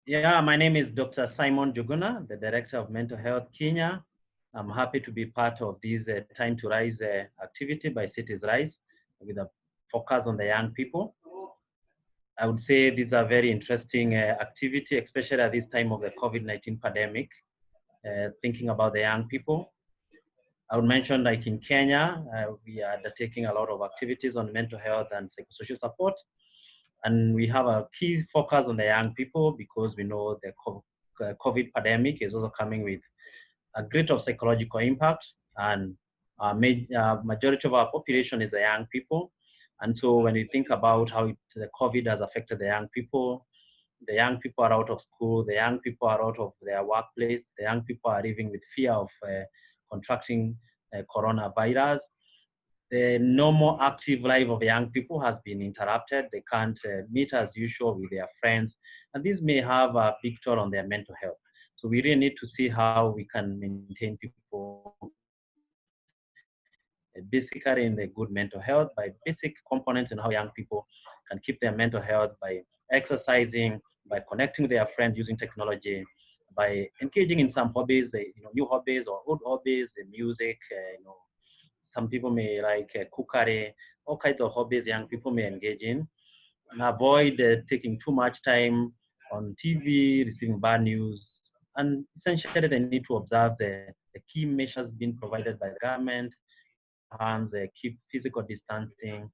Yeah, my name is Dr. Simon Njuguna, the Director of Mental Health Kenya. I'm happy to be part of this Time to Rise activity by citiesRISE with a focus on the young people. I would say these are very interesting activity, especially at this time of the COVID-19 pandemic, thinking about the young people. I would mention like in Kenya, we are undertaking a lot of activities on mental health and psychosocial support. And we have a key focus on the young people because we know the COVID pandemic is also coming with a great of psychological impact, and majority of our population is the young people. And so when we think about how the COVID has affected the young people are out of school, the young people are out of their workplace, the young people are living with fear of contracting coronavirus. The normal active life of young people has been interrupted. They can't meet as usual with their friends, and this may have a big toll on their mental health. So we really need to see how we can maintain people basically in the good mental health by basic components in how young people can keep their mental health by exercising, by connecting with their friends using technology, by engaging in some hobbies, new hobbies or old hobbies, music, some people may like cookery, all kinds of hobbies young people may engage in, and avoid taking too much time on TV, receiving bad news. And essentially, they need to observe the key measures being provided by the government, wash their hands, keep physical distancing,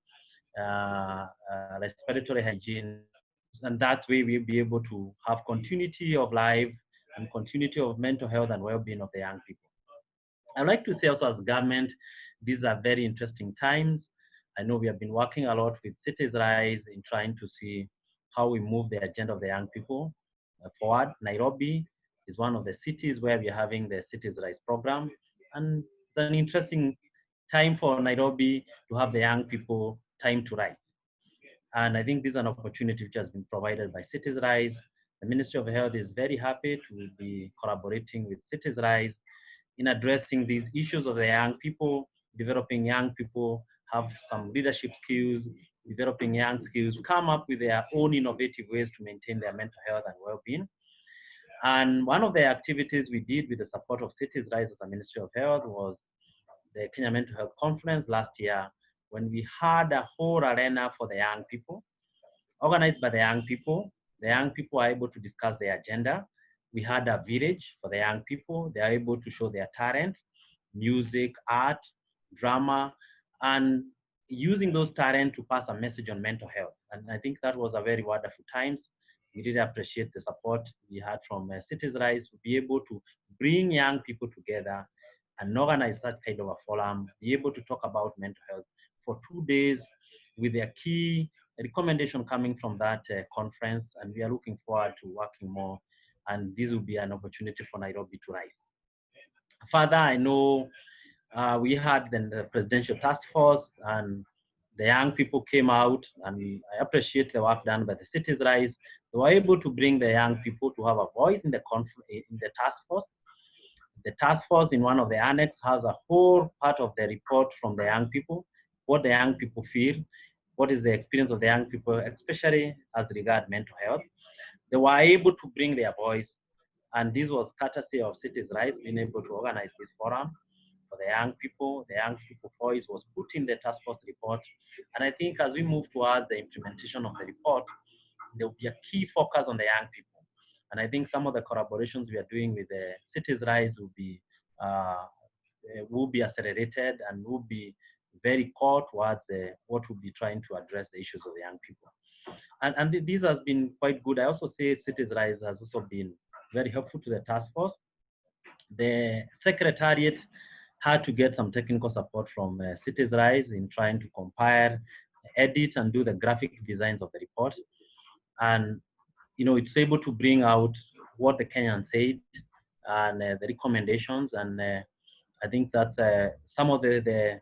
respiratory hygiene. And that way, we'll be able to have continuity of life and continuity of mental health and well-being of the young people. I'd like to say also as government, these are very interesting times. I know we have been working a lot with citiesRISE in trying to see how we move the agenda of the young people forward. Nairobi is one of the cities where we're having the citiesRISE program. And it's an interesting time for Nairobi to have the young people time to rise. And I think this is an opportunity which has been provided by citiesRISE. The Ministry of Health is very happy to be collaborating with citiesRISE in addressing these issues of the young people, developing young people, have some leadership skills, developing young skills, come up with their own innovative ways to maintain their mental health and well-being. And one of the activities we did with the support of citiesRISE as the Ministry of Health was the Kenya Mental Health Conference last year, when we had a whole arena for the young people, organized by the young people. The young people are able to discuss their agenda. We had a village for the young people. They are able to show their talent, music, art, drama, and using those talents to pass a message on mental health. And I think that was a very wonderful time. We really appreciate the support we had from citiesRISE to be able to bring young people together and organize that kind of a forum, be able to talk about mental health for 2 days with their key recommendation coming from that conference. And we are looking forward to working more. And this will be an opportunity for Nairobi to rise. Further, I know we had the presidential task force, and the young people came out, and I appreciate the work done by the citiesRISE. They were able to bring the young people to have a voice in the task force. The task force in one of the annex has a whole part of the report from the young people, what the young people feel, what is the experience of the young people, especially as regard mental health. They were able to bring their voice, and this was courtesy of citiesRISE being able to organize this forum for the young people. The young people voice was put in the task force report. And I think as we move towards the implementation of the report, there will be a key focus on the young people. And I think some of the collaborations we are doing with the citiesRISE will be accelerated and will be very core towards what we'll be trying to address the issues of the young people. And this has been quite good. I also say citiesRISE has also been very helpful to the task force. The secretariat had to get some technical support from citiesRISE in trying to compile, edit, and do the graphic designs of the report. And it's able to bring out what the Kenyan said and the recommendations. And I think that's some of the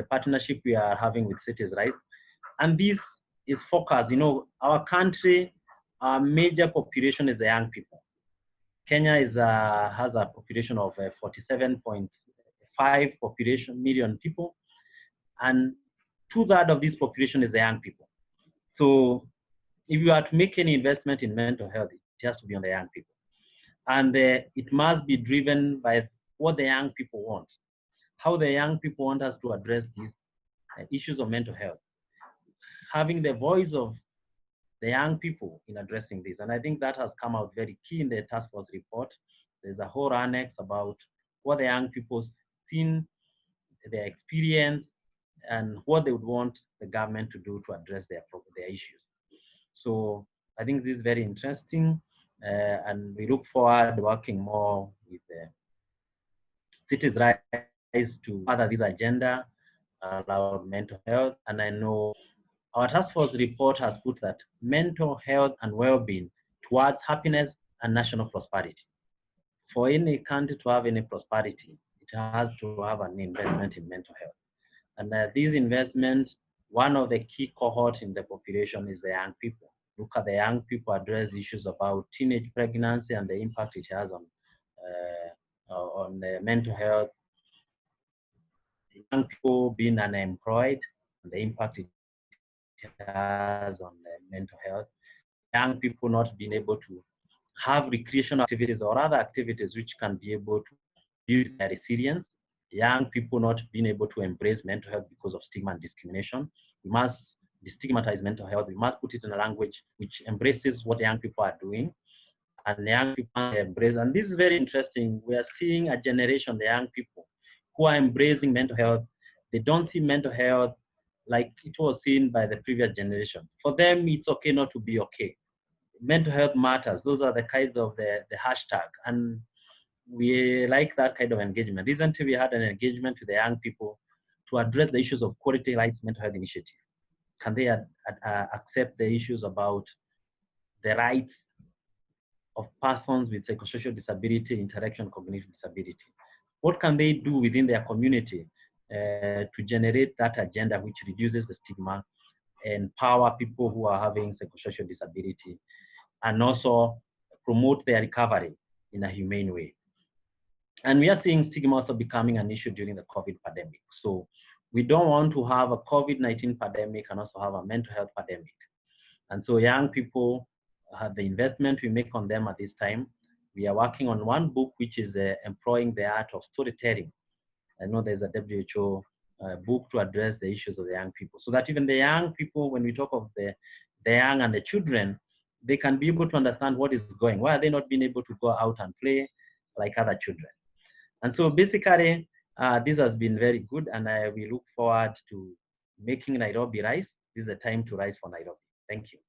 partnership we are having with citiesRISE. And this is focused. Our country, our major population is the young people. Kenya has a population of 47.5 million people, and 2/3 of this population is the young people. So if you are to make any investment in mental health, It has to be on the young people. And it must be driven by what the young people want, how the young people want us to address these issues of mental health, having the voice of the young people in addressing this. And I think that has come out very key in the task force report. There's a whole annex about what the young people seen, their experience, and what they would want the government to do to address their issues. So I think this is very interesting, and we look forward to working more with the citiesRISE to further this agenda about mental health. And I know our task force report has put that mental health and well-being towards happiness and national prosperity. For any country to have any prosperity, it has to have an investment in mental health. And these investments, one of the key cohorts in the population is the young people. Look at the young people, address issues about teenage pregnancy and the impact it has on mental health. Young people being unemployed, and the impact it has on mental health. Young people not being able to have recreational activities or other activities which can be able to build their resilience. Young people not being able to embrace mental health because of stigma and discrimination. We must destigmatize mental health. We must put it in a language which embraces what young people are doing, and young people embrace. And this is very interesting. We are seeing a generation, the young people, who are embracing mental health. They don't see mental health like it was seen by the previous generation. For them, it's okay not to be okay. Mental health matters. Those are the kinds of the hashtag. And we like that kind of engagement. Recently, we had an engagement with the young people to address the issues of quality rights mental health initiative. Can they accept the issues about the rights of persons with psychosocial disability, intellectual cognitive disability? What can they do within their community to generate that agenda which reduces the stigma, empower people who are having psychosocial disability, and also promote their recovery in a humane way? And we are seeing stigma also becoming an issue during the COVID pandemic. So we don't want to have a COVID-19 pandemic and also have a mental health pandemic. And so young people have the investment we make on them at this time. We are working on one book, which is employing the art of storytelling. I know there's a WHO book to address the issues of the young people, so that even the young people, when we talk of the young and the children, they can be able to understand what is going. Why are they not being able to go out and play like other children? And so basically, this has been very good, and we look forward to making Nairobi rise. This is the time to rise for Nairobi. Thank you.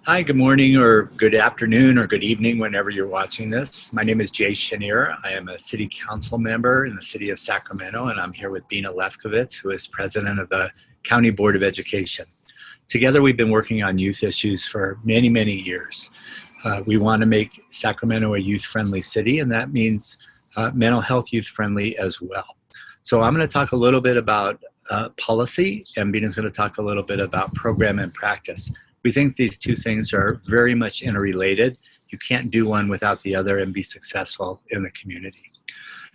Hi, good morning or good afternoon or good evening whenever you're watching this. My name is Jay Schenirer. I am a city council member in the city of Sacramento, and I'm here with Bina Lefkovitz, who is president of the County Board of Education. Together, we've been working on youth issues for many, many years. We want to make Sacramento a youth-friendly city, and that means mental health youth-friendly as well. So I'm going to talk a little bit about policy, and Bina's going to talk a little bit about program and practice. We think these two things are very much interrelated. You can't do one without the other and be successful in the community.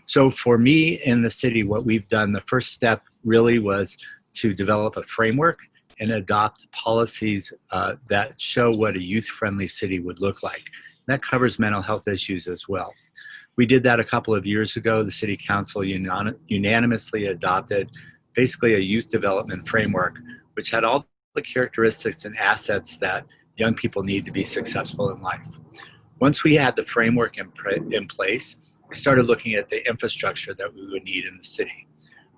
So for me in the city, what we've done, the first step really was to develop a framework and adopt policies that show what a youth-friendly city would look like. That covers mental health issues as well. We did that a couple of years ago. The City Council unanimously adopted basically a youth development framework, which had all the characteristics and assets that young people need to be successful in life. Once we had the framework in place, we started looking at the infrastructure that we would need in the city.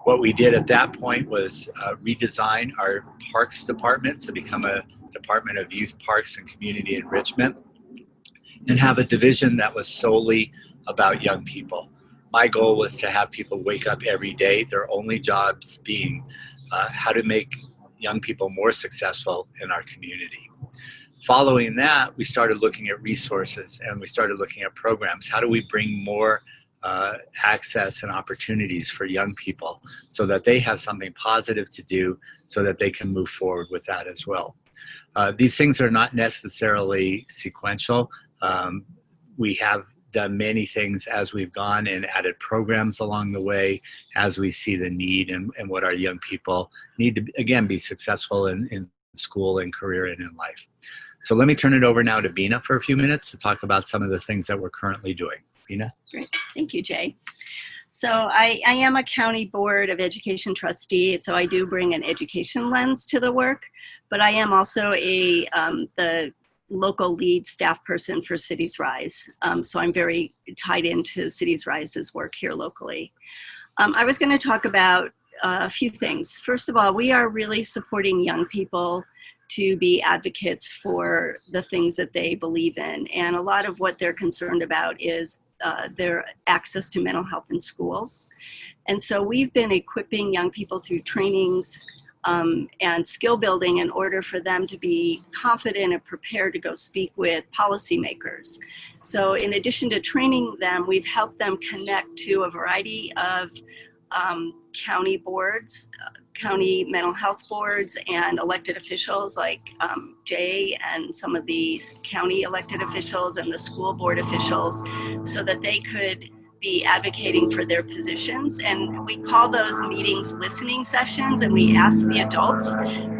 What we did at that point was redesign our parks department to become a Department of Youth, Parks, and Community Enrichment, and have a division that was solely about young people. My goal was to have people wake up every day, their only jobs being how to make young people more successful in our community. Following that, we started looking at resources and we started looking at programs. How do we bring more access and opportunities for young people so that they have something positive to do so that they can move forward with that as well? These things are not necessarily sequential. We have done many things as we've gone and added programs along the way as we see the need and what our young people need to, again, be successful in school and career and in life. So let me turn it over now to Bina for a few minutes to talk about some of the things that we're currently doing. Bina? Great. Thank you, Jay. So I am a county board of education trustee, so I do bring an education lens to the work, but I am also the local lead staff person for citiesRISE. So I'm very tied into citiesRISE's work here locally. I was going to talk about a few things. First of all, we are really supporting young people to be advocates for the things that they believe in. And a lot of what they're concerned about is their access to mental health in schools. And so we've been equipping young people through trainings and skill building in order for them to be confident and prepared to go speak with policymakers. So in addition to training them, we've helped them connect to a variety of county boards, county mental health boards, and elected officials like Jay and some of the county elected officials and the school board officials, so that they could be advocating for their positions. And we call those meetings listening sessions, and we ask the adults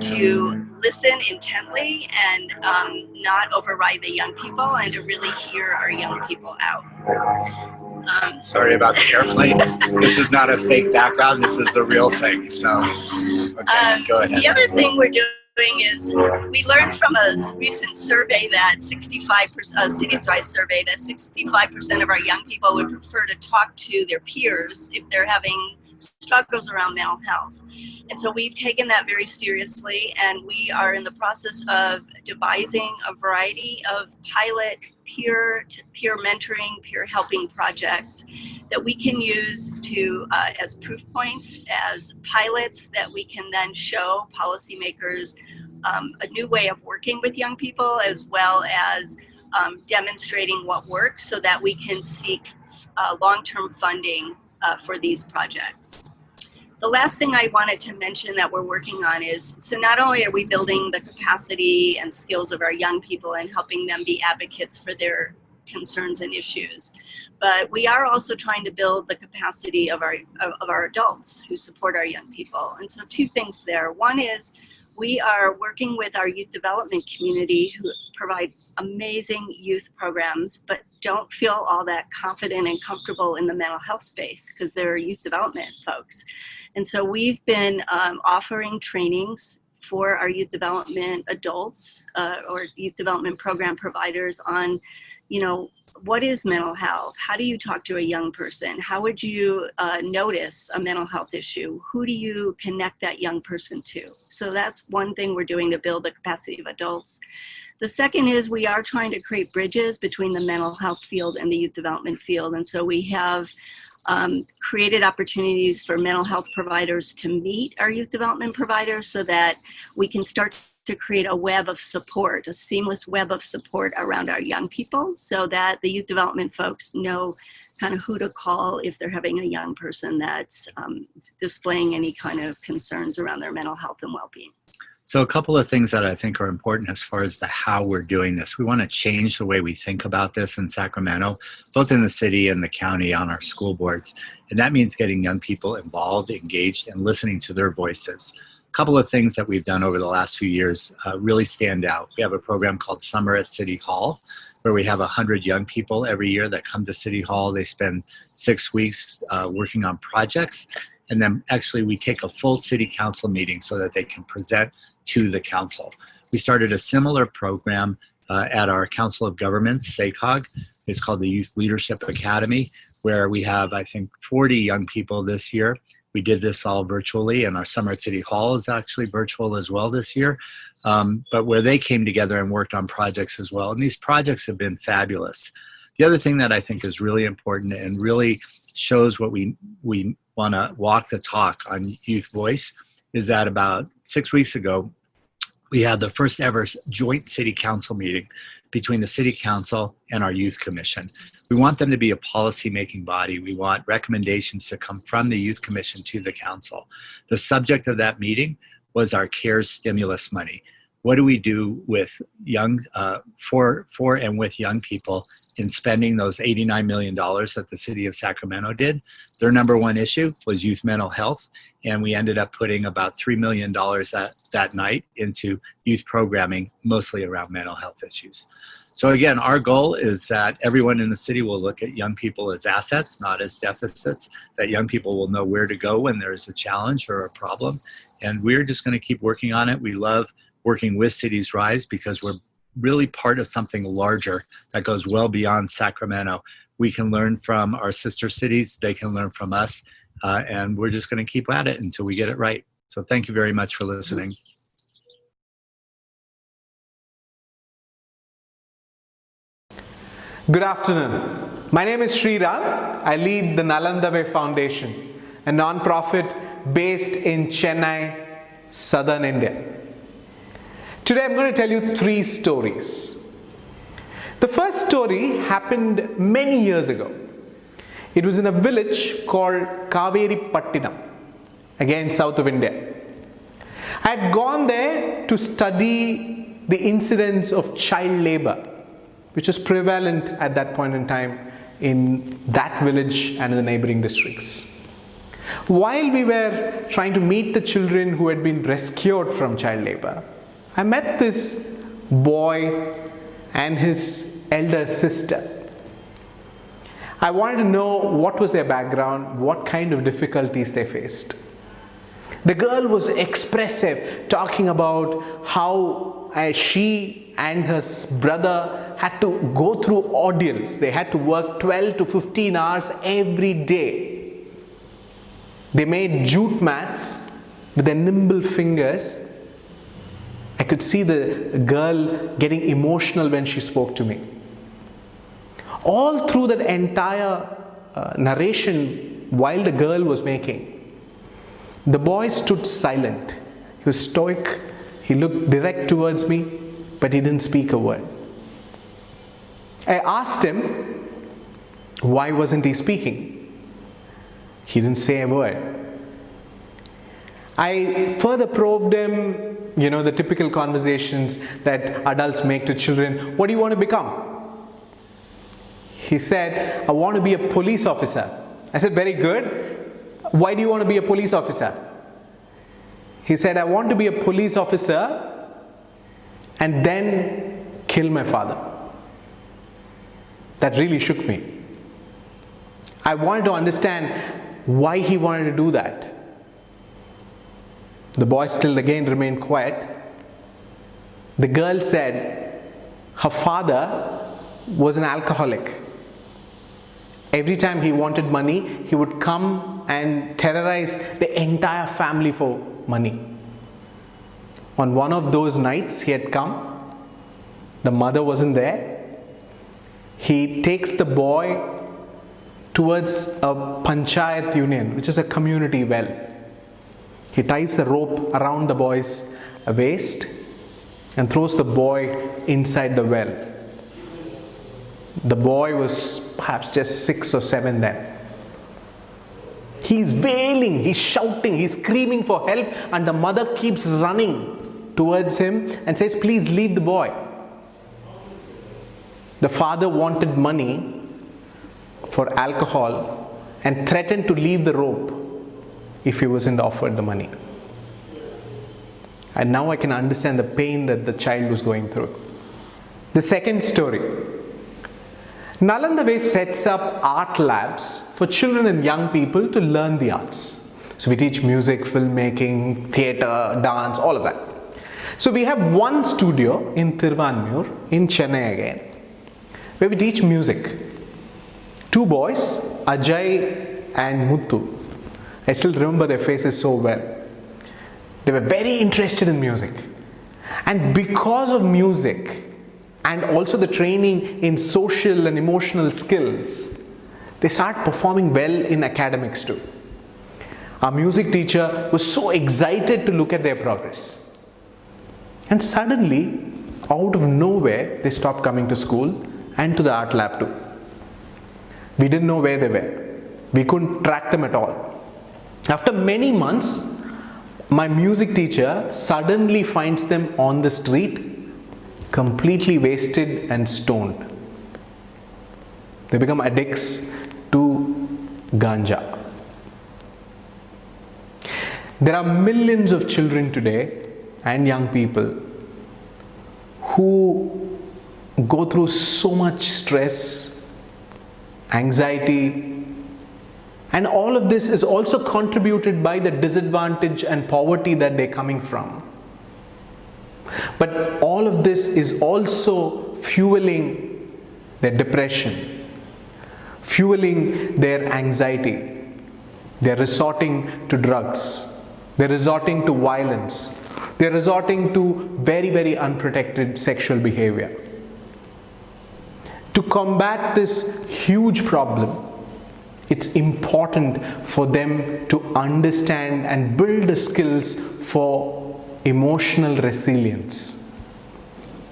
to listen intently and not override the young people, and to really hear our young people out. Sorry about the airplane. This is not a fake background. This is the real thing. So, okay, go ahead. The other thing we're doing is we learned from a recent survey that 65%, citiesRISE survey, that 65% of our young people would prefer to talk to their peers if they're having struggles around mental health. And so we've taken that very seriously, and we are in the process of devising a variety of pilot peer mentoring, peer helping projects that we can use to as proof points, as pilots that we can then show policymakers a new way of working with young people, as well as demonstrating what works, so that we can seek long-term funding for these projects. The last thing I wanted to mention that we're working on is, so not only are we building the capacity and skills of our young people and helping them be advocates for their concerns and issues, but we are also trying to build the capacity of our adults who support our young people. And so two things there. One is we are working with our youth development community, who provide amazing youth programs, but don't feel all that confident and comfortable in the mental health space because they're youth development folks. And so we've been offering trainings for our youth development adults or youth development program providers on, what is mental health? How do you talk to a young person? How would you notice a mental health issue? Who do you connect that young person to? So that's one thing we're doing to build the capacity of adults. The second is we are trying to create bridges between the mental health field and the youth development field. And so we have created opportunities for mental health providers to meet our youth development providers, so that we can start to create a web of support, a seamless web of support around our young people, so that the youth development folks know kind of who to call if they're having a young person that's displaying any kind of concerns around their mental health and well-being. So a couple of things that I think are important as far as how we're doing this. We want to change the way we think about this in Sacramento, both in the city and the county, on our school boards. And that means getting young people involved, engaged, and listening to their voices. A couple of things that we've done over the last few years really stand out. We have a program called Summer at City Hall, where we have 100 young people every year that come to City Hall. They spend 6 weeks working on projects. And then actually we take a full city council meeting so that they can present to the council. We started a similar program at our Council of Governments, SACOG. It's called the Youth Leadership Academy, where we have, I think, 40 young people this year. We did this all virtually, and our Summer at City Hall is actually virtual as well this year, but where they came together and worked on projects as well. And these projects have been fabulous. The other thing that I think is really important and really shows what we want to walk the talk on youth voice is that about 6 weeks ago, we had the first ever joint city council meeting between the city council and our youth commission. We want them to be a policy-making body. We want recommendations to come from the youth commission to the council. The subject of that meeting was our CARES stimulus money. What do we do with young, for and with young people in spending those $89 million that the city of Sacramento did. Their number one issue was youth mental health, and we ended up putting about $3 million that night into youth programming, mostly around mental health issues. So again, our goal is that everyone in the city will look at young people as assets, not as deficits, that young people will know where to go when there's a challenge or a problem. And we're just going to keep working on it. We love working with citiesRISE because we're really part of something larger that goes well beyond Sacramento. We can learn from our sister cities, they can learn from us, and we're just going to keep at it until we get it right. So thank you very much for listening. Good afternoon. My name is Sriram. I lead the NalandaWay Foundation, a non-profit based in Chennai, southern India. Today I'm going to tell you 3 stories. The first story happened many years ago. It was in a village called Kaveri Pattinam, again south of India. I had gone there to study the incidence of child labor, which was prevalent at that point in time in that village and in the neighboring districts. While we were trying to meet the children who had been rescued from child labor, I met this boy and his elder sister. I wanted to know what was their background, what kind of difficulties they faced. The girl was expressive, talking about how she and her brother had to go through ordeals. They had to work 12 to 15 hours every day. They made jute mats with their nimble fingers. I could see the girl getting emotional when she spoke to me. All through that entire narration, while the girl was making, the boy stood silent. He was stoic. He looked direct towards me, but he didn't speak a word. I asked him, why wasn't he speaking? He didn't say a word. I further probed him, the typical conversations that adults make to children. What do you want to become? He said, I want to be a police officer. I said, very good. Why do you want to be a police officer? He said, I want to be a police officer and then kill my father. That really shook me. I wanted to understand why he wanted to do that. The boy still again remained quiet. The girl said her father was an alcoholic. Every time he wanted money, he would come and terrorize the entire family for money. On one of those nights he had come, the mother wasn't there. He takes the boy towards a panchayat union, which is a community well. He ties the rope around the boy's waist and throws the boy inside the well. The boy was perhaps just 6 or 7 then. He's wailing, he's shouting, he's screaming for help, and the mother keeps running towards him and says, please leave the boy. The father wanted money for alcohol and threatened to leave the rope if he wasn't offered the money. And now I can understand the pain that the child was going through. The second story. NalandaWay sets up art labs for children and young people to learn the arts. So we teach music, filmmaking, theatre, dance, all of that. So we have one studio in Thiruvanmiyur, in Chennai again, where we teach music. 2 boys, Ajay and Muthu. I still remember their faces so well. They were very interested in music. And because of music and also the training in social and emotional skills, they start performing well in academics too. Our music teacher was so excited to look at their progress. And suddenly, out of nowhere, they stopped coming to school and to the art lab too. We didn't know where they were. We couldn't track them at all. After many months, my music teacher suddenly finds them on the street, completely wasted and stoned. They become addicts to ganja. There are millions of children today and young people who go through so much stress, anxiety, and all of this is also contributed by the disadvantage and poverty that they're coming from. But all of this is also fueling their depression, fueling their anxiety. They're resorting to drugs. They're resorting to violence. They're resorting to very, very unprotected sexual behavior. To combat this huge problem, it's important for them to understand and build the skills for emotional resilience.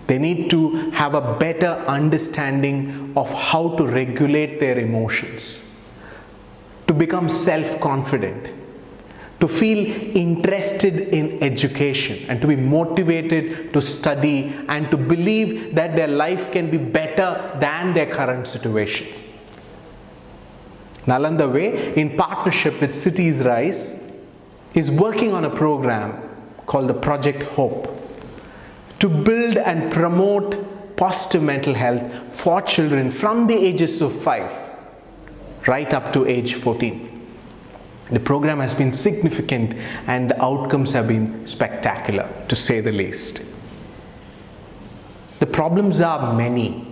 They need to have a better understanding of how to regulate their emotions, to become self-confident, to feel interested in education and to be motivated to study and to believe that their life can be better than their current situation. NalandaWay, in partnership with citiesRISE, is working on a program called the Project Hope to build and promote positive mental health for children from the ages of 5 right up to age 14. The program has been significant and the outcomes have been spectacular, to say the least. The problems are many,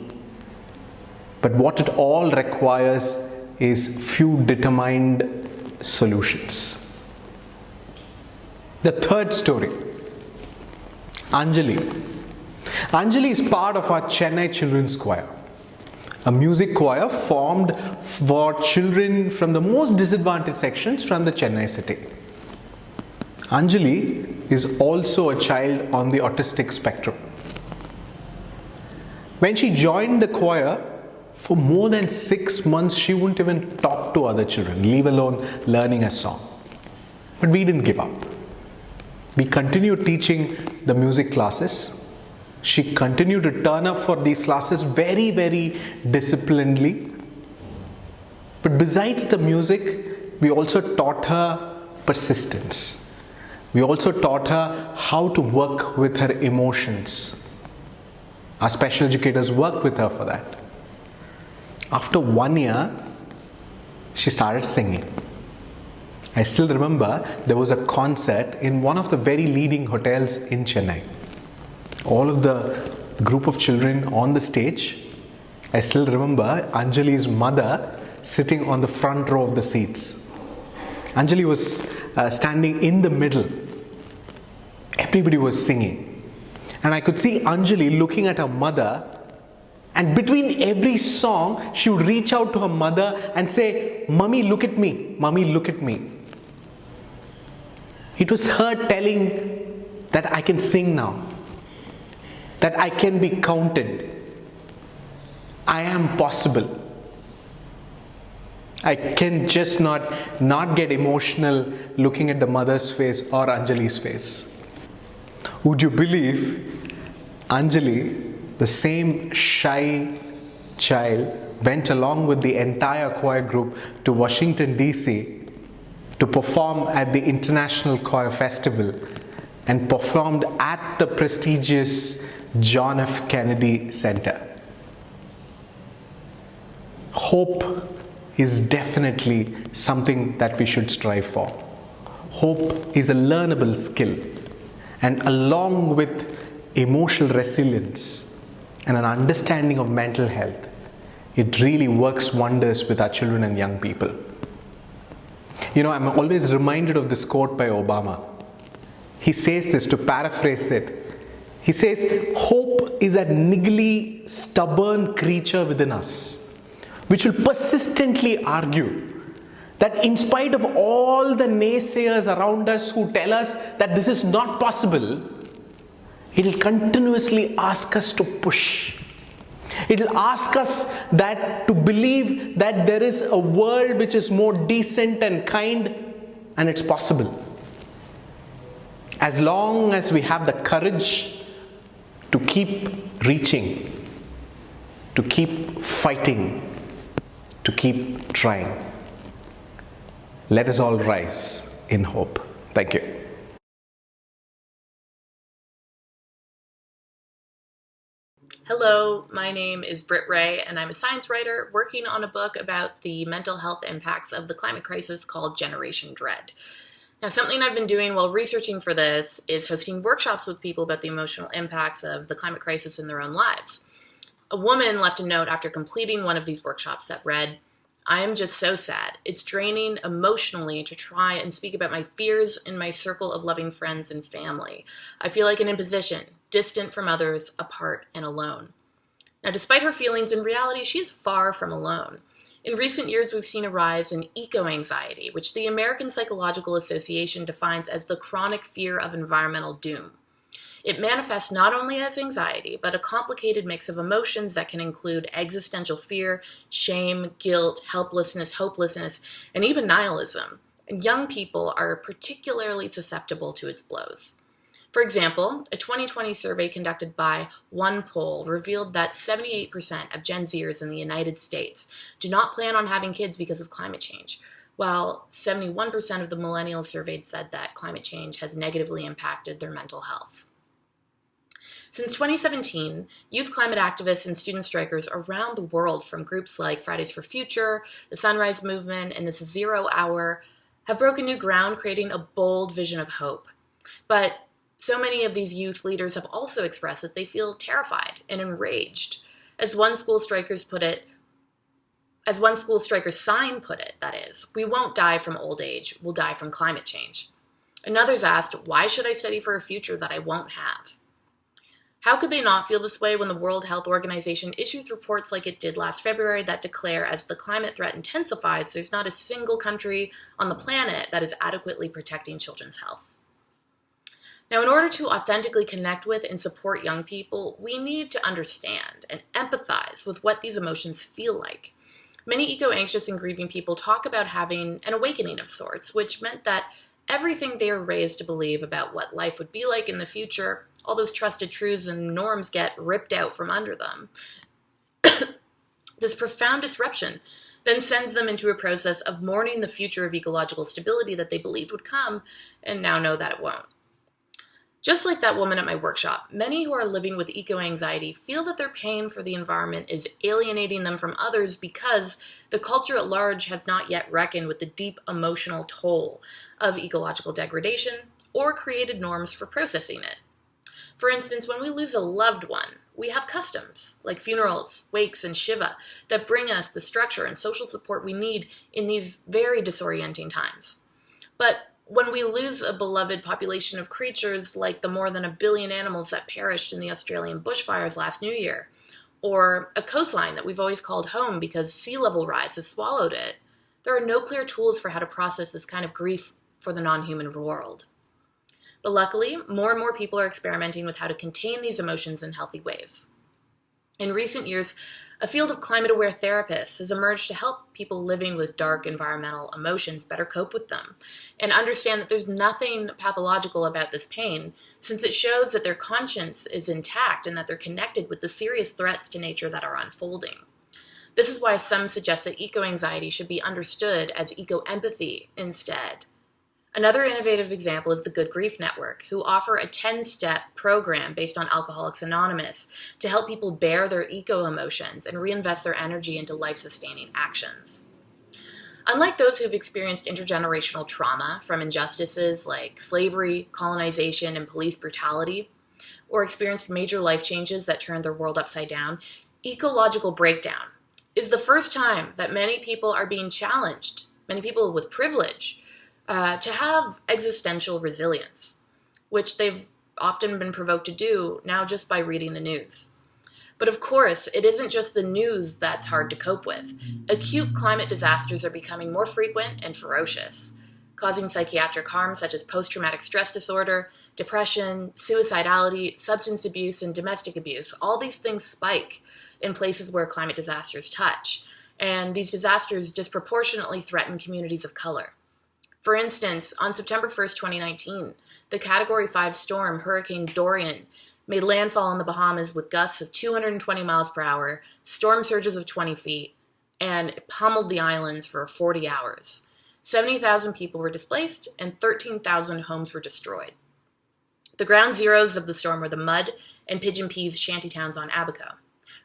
but what it all requires is few determined solutions. The third story, Anjali. Anjali is part of our Chennai Children's Choir, a music choir formed for children from the most disadvantaged sections from the Chennai city. Anjali is also a child on the autistic spectrum. When she joined the choir, for more than 6 months, she wouldn't even talk to other children, leave alone learning a song. But we didn't give up. We continued teaching the music classes. She continued to turn up for these classes very, very disciplinedly. But besides the music, we also taught her persistence. We also taught her how to work with her emotions. Our special educators worked with her for that. After 1 year, she started singing. I still remember there was a concert in one of the very leading hotels in Chennai. All of the group of children on the stage. I still remember Anjali's mother sitting on the front row of the seats. Anjali was standing in the middle. Everybody was singing. And I could see Anjali looking at her mother, and between every song, she would reach out to her mother and say, "Mummy, look at me. Mummy, look at me." It was her telling that I can sing now, that I can be counted. I am possible. I can just not get emotional looking at the mother's face or Anjali's face. Would you believe Anjali, the same shy child, went along with the entire choir group to Washington, D.C. to perform at the International Choir Festival and performed at the prestigious John F. Kennedy Center. Hope is definitely something that we should strive for. Hope is a learnable skill, and along with emotional resilience and an understanding of mental health, it really works wonders with our children and young people. You know, I'm always reminded of this quote by Obama. He says this, to paraphrase it. He says, "Hope is a niggly, stubborn creature within us, which will persistently argue that in spite of all the naysayers around us who tell us that this is not possible, it will continuously ask us to push. It will ask us that to believe that there is a world which is more decent and kind, and it's possible. As long as we have the courage to keep reaching, to keep fighting, to keep trying. Let us all rise in hope. Thank you. Hello, my name is Britt Wray, and I'm a science writer working on a book about the mental health impacts of the climate crisis called Generation Dread. Now, something I've been doing while researching for this is hosting workshops with people about the emotional impacts of the climate crisis in their own lives. A woman left a note after completing one of these workshops that read, "I am just so sad. It's draining emotionally to try and speak about my fears in my circle of loving friends and family. I feel like an imposition, distant from others, apart and alone." Now, despite her feelings, in reality, she is far from alone. In recent years, we've seen a rise in eco-anxiety, which the American Psychological Association defines as the chronic fear of environmental doom. It manifests not only as anxiety, but a complicated mix of emotions that can include existential fear, shame, guilt, helplessness, hopelessness, and even nihilism. And young people are particularly susceptible to its blows. For example, a 2020 survey conducted by OnePoll revealed that 78% of Gen Zers in the United States do not plan on having kids because of climate change, while 71% of the millennials surveyed said that climate change has negatively impacted their mental health. Since 2017, youth climate activists and student strikers around the world from groups like Fridays for Future, the Sunrise Movement, and the Zero Hour have broken new ground, creating a bold vision of hope. But so many of these youth leaders have also expressed that they feel terrified and enraged. As one school striker's sign put it, that is, "We won't die from old age, we'll die from climate change." And others asked, "Why should I study for a future that I won't have?" How could they not feel this way when the World Health Organization issues reports like it did last February that declare as the climate threat intensifies, there's not a single country on the planet that is adequately protecting children's health? Now, in order to authentically connect with and support young people, we need to understand and empathize with what these emotions feel like. Many eco-anxious and grieving people talk about having an awakening of sorts, which meant that everything they are raised to believe about what life would be like in the future, all those trusted truths and norms get ripped out from under them. This profound disruption then sends them into a process of mourning the future of ecological stability that they believed would come and now know that it won't. Just like that woman at my workshop, many who are living with eco-anxiety feel that their pain for the environment is alienating them from others because the culture at large has not yet reckoned with the deep emotional toll of ecological degradation or created norms for processing it. For instance, when we lose a loved one, we have customs like funerals, wakes, and Shiva that bring us the structure and social support we need in these very disorienting times. But when we lose a beloved population of creatures like the more than 1 billion animals that perished in the Australian bushfires last New Year, or a coastline that we've always called home because sea level rise has swallowed it, there are no clear tools for how to process this kind of grief for the non-human world. But luckily, more and more people are experimenting with how to contain these emotions in healthy ways. In recent years, a field of climate-aware therapists has emerged to help people living with dark environmental emotions better cope with them and understand that there's nothing pathological about this pain, since it shows that their conscience is intact and that they're connected with the serious threats to nature that are unfolding. This is why some suggest that eco-anxiety should be understood as eco-empathy instead. Another innovative example is the Good Grief Network, who offer a 10-step program based on Alcoholics Anonymous to help people bear their eco-emotions and reinvest their energy into life-sustaining actions. Unlike those who've experienced intergenerational trauma from injustices like slavery, colonization, and police brutality, or experienced major life changes that turned their world upside down, ecological breakdown is the first time that many people are being challenged, many people with privilege, to have existential resilience, which they've often been provoked to do now just by reading the news. But of course, it isn't just the news that's hard to cope with. Acute climate disasters are becoming more frequent and ferocious, causing psychiatric harm such as post-traumatic stress disorder, depression, suicidality, substance abuse, and domestic abuse. All these things spike in places where climate disasters touch, and these disasters disproportionately threaten communities of color. For instance, on September 1st, 2019, the Category 5 storm, Hurricane Dorian, made landfall in the Bahamas with gusts of 220 miles per hour, storm surges of 20 feet, and it pummeled the islands for 40 hours. 70,000 people were displaced and 13,000 homes were destroyed. The ground zeros of the storm were the Mud and Pigeon Peas shantytowns on Abaco.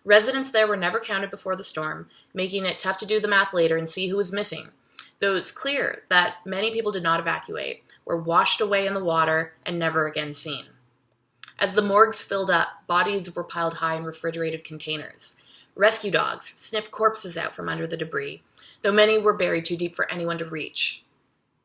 Residents there were never counted before the storm, making it tough to do the math later and see who was missing, though it's clear that many people did not evacuate, were washed away in the water, and never again seen. As the morgues filled up, bodies were piled high in refrigerated containers. Rescue dogs sniffed corpses out from under the debris, though many were buried too deep for anyone to reach.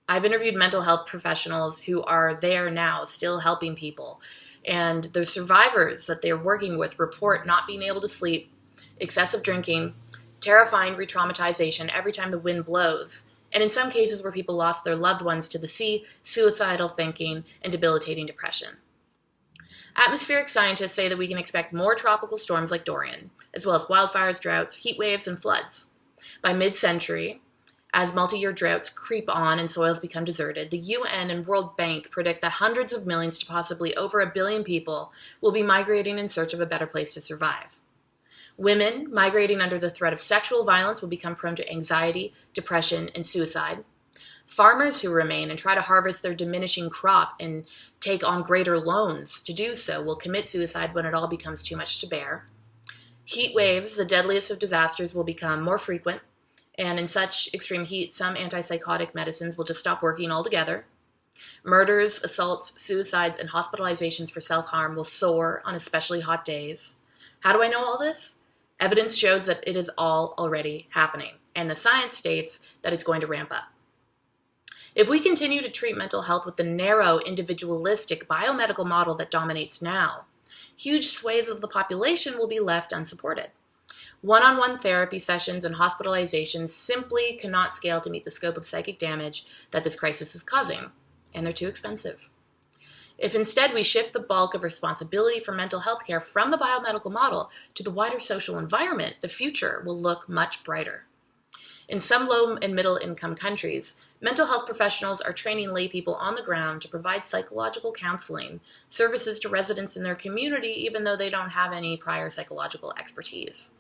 I've interviewed mental health professionals who are there now, still helping people, and the survivors that they're working with report not being able to sleep, excessive drinking, terrifying re-traumatization every time the wind blows, and in some cases where people lost their loved ones to the sea, suicidal thinking, and debilitating depression. Atmospheric scientists say that we can expect more tropical storms like Dorian, as well as wildfires, droughts, heat waves, and floods. By mid-century, as multi-year droughts creep on and soils become deserted, the UN and World Bank predict that hundreds of millions to possibly over 1 billion people will be migrating in search of a better place to survive. Women migrating under the threat of sexual violence will become prone to anxiety, depression, and suicide. Farmers who remain and try to harvest their diminishing crop and take on greater loans to do so will commit suicide when it all becomes too much to bear. Heat waves, the deadliest of disasters, will become more frequent, and in such extreme heat, some antipsychotic medicines will just stop working altogether. Murders, assaults, suicides, and hospitalizations for self-harm will soar on especially hot days. How do I know all this? Evidence shows that it is all already happening, and the science states that it's going to ramp up. If we continue to treat mental health with the narrow, individualistic biomedical model that dominates now, huge swathes of the population will be left unsupported. One-on-one therapy sessions and hospitalizations simply cannot scale to meet the scope of psychic damage that this crisis is causing, and they're too expensive. If instead we shift the bulk of responsibility for mental health care from the biomedical model to the wider social environment, the future will look much brighter. In some low and middle income countries, mental health professionals are training lay people on the ground to provide psychological counseling services to residents in their community, even though they don't have any prior psychological expertise.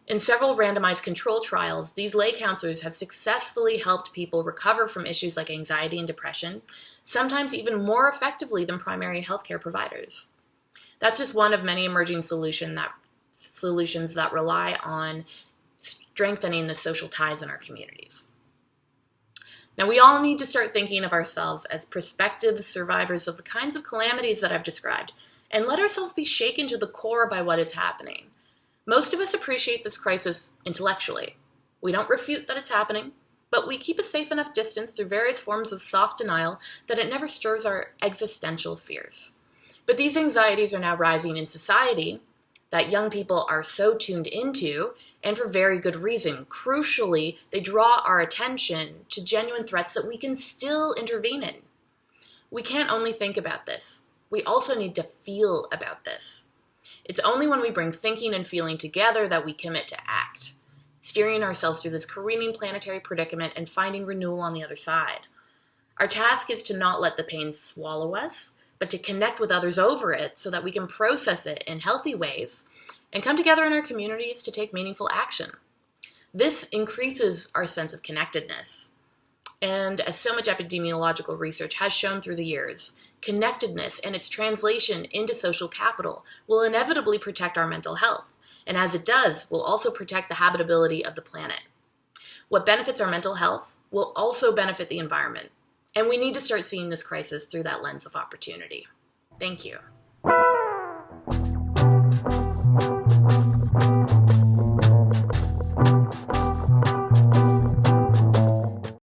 In several randomized control trials, these lay counselors have successfully helped people recover from issues like anxiety and depression, sometimes even more effectively than primary healthcare providers. That's just one of many emerging solutions that rely on strengthening the social ties in our communities. Now, we all need to start thinking of ourselves as prospective survivors of the kinds of calamities that I've described, and let ourselves be shaken to the core by what is happening. Most of us appreciate this crisis intellectually. We don't refute that it's happening, but we keep a safe enough distance through various forms of soft denial that it never stirs our existential fears. But these anxieties are now rising in society that young people are so tuned into, and for very good reason. Crucially, they draw our attention to genuine threats that we can still intervene in. We can't only think about this. We also need to feel about this. It's only when we bring thinking and feeling together that we commit to act, steering ourselves through this careening planetary predicament and finding renewal on the other side. Our task is to not let the pain swallow us, but to connect with others over it so that we can process it in healthy ways and come together in our communities to take meaningful action. This increases our sense of connectedness. And as so much epidemiological research has shown through the years, connectedness and its translation into social capital will inevitably protect our mental health, and as it does, will also protect the habitability of the planet. What benefits our mental health will also benefit the environment, and we need to start seeing this crisis through that lens of opportunity. Thank you.